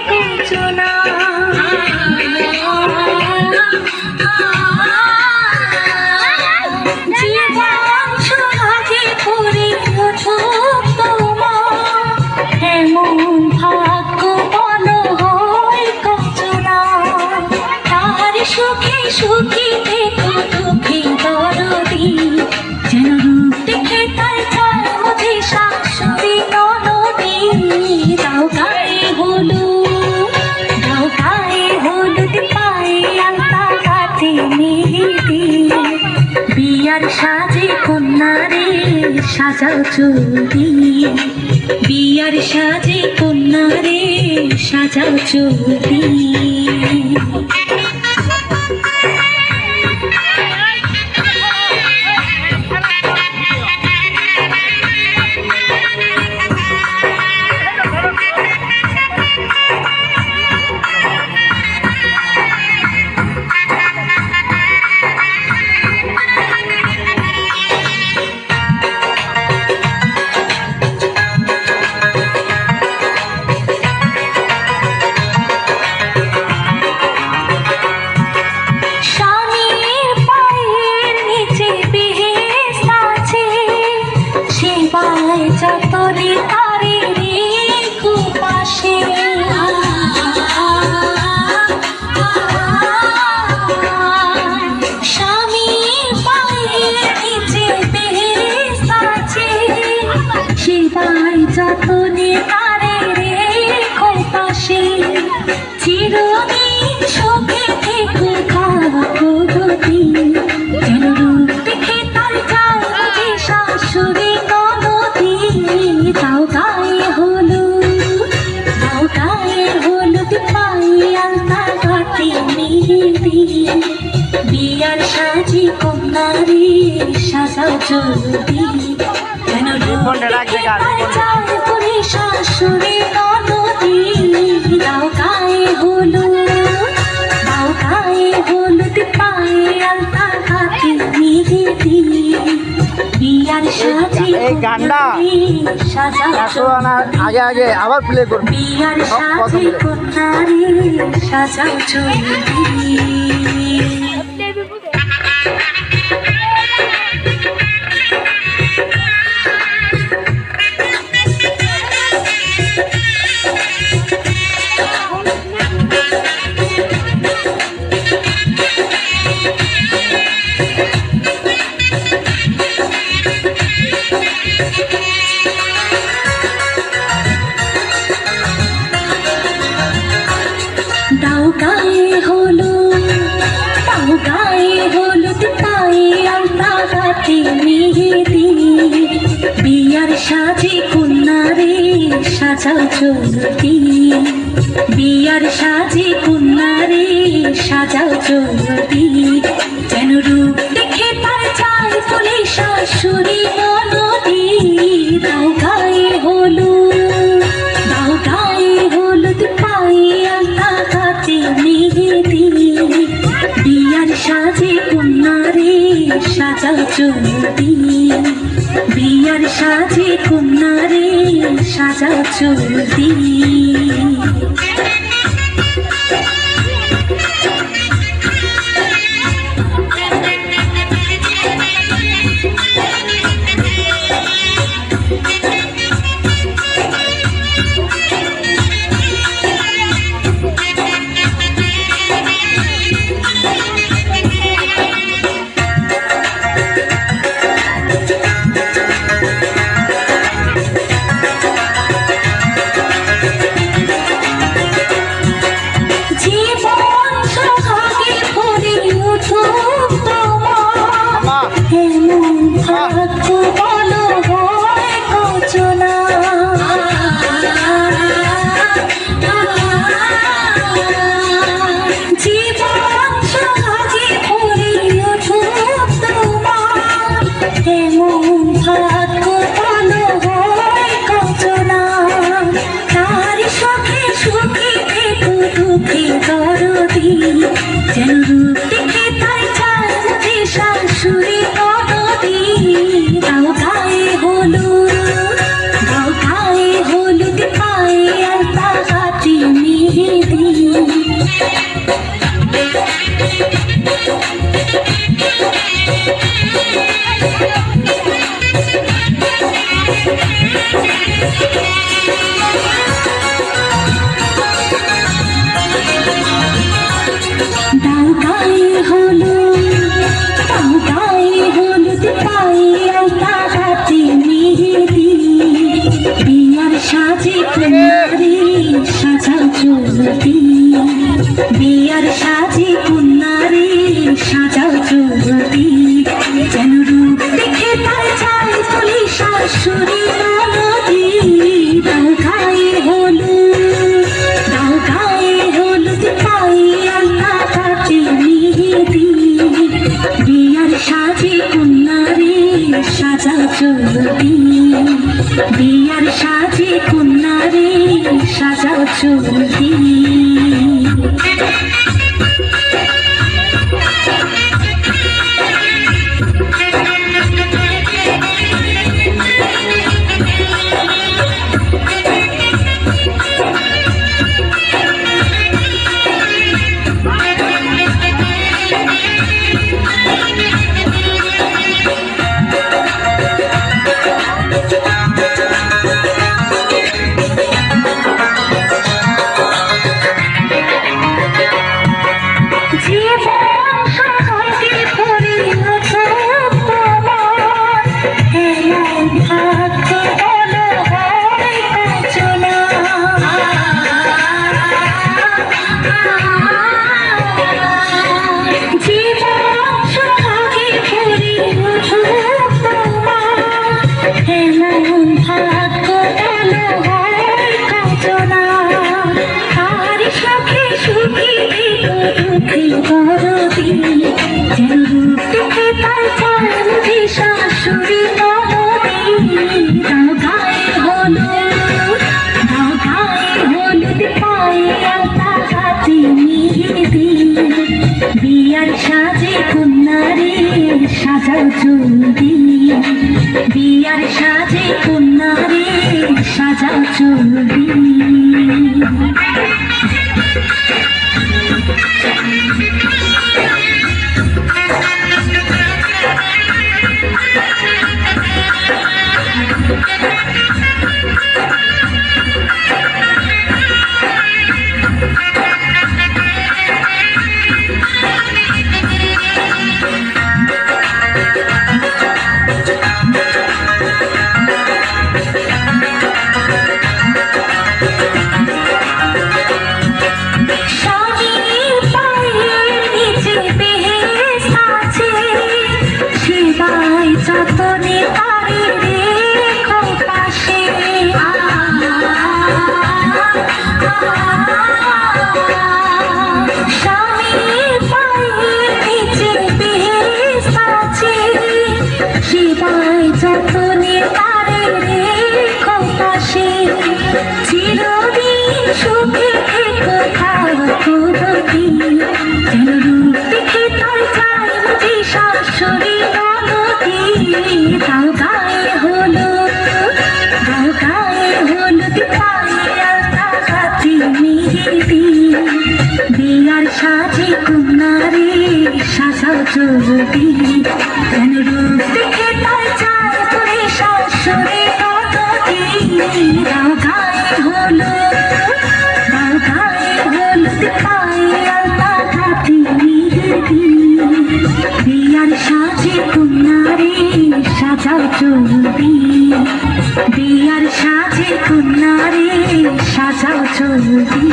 কচনা জীবন সোহাগে পড়ে উঠুক তোমার এমন ভাগ্য বলো হয় কচনা তার সুখে সুখী দেখো দুঃখে দরদি যেন রূপ দেখে তার চার মধ্যে শাশুড়ি ননদি দাও গায়ে হলুদ পায়ে আলতা হাতে মেহেদি বিয়ার সাজে কন্যারে সাজাও চুড়ি বিয়ার সাজে কন্যারে সাজাও চুড়ি যতনে তারে রেখো পাশে স্বামীর পায়ের নিচে বেহেশত আছে সেবাই যতনে তারে রেখো পাশে চিরদিন সুখে থেকো থাকো গতি যেন রূপ দেখে তার যায় যে শাশুড়ি দাও গায়ে হলুদ পায়ে আলতা হাতে মেহেদি বিয়ার সাজি কন্যারে সাজাও চুড়ি যেন করে শাশুড়ি ননদি দাও গায়ে হলুদ পায়ে আলতা হাতে মেহেদি বিয়ার সাজি আগে আগে আবার প্লে করব বিয়ার সাজি কন্যারে সাজাও চুড়ি দাও গায়ে হলুদ পায়ে আলতা হাতে মেহেদি বিয়ার সাজে কন্যারে সাজাও চুড়ি বিয়ার সাজে কন্যারে সাজাও চুড়ি যেন রূপ দেখে তার চাই বলে শাশুড়ি ননদি দাও গায়ে হলুদ পায়ে আলতা হাতে মেহেদি বিয়ার সাজে কন্যারে সাজাও চুড়ি বিয়ার সাজে কন্যারে সাজাও চুড়ি চলতি বিয়ার সাজে কন্যারে সাজাও চলতি বিয়ার সাজে কন্যারে সাজাও চলতি যতনে পারে রেখো পাশে স্বামীর পায়ের নিচে বেশ আছে সেবাই যতনে পারে রেখো পাশে চিরদিন সুখে থেকো থাকো গতি যেন রূপ দেখে তার চাই যে শাশুড়ি গাও গায়ে হলুদ পায়ে আলতা হাতে মেহেদি বিয়ার সাজে কন্যারে সাজাও চলতি যেন রূপ দেখে তার চায় তোরে শাশুড়ি গতি গাও গায়ে হলুদ পায়ে আলতা হাতে মেহেদি বিয়ার সাজে কন্যারে সাজাও চলতি বিয়ার সাজে কন্যারে সাজাও চলতি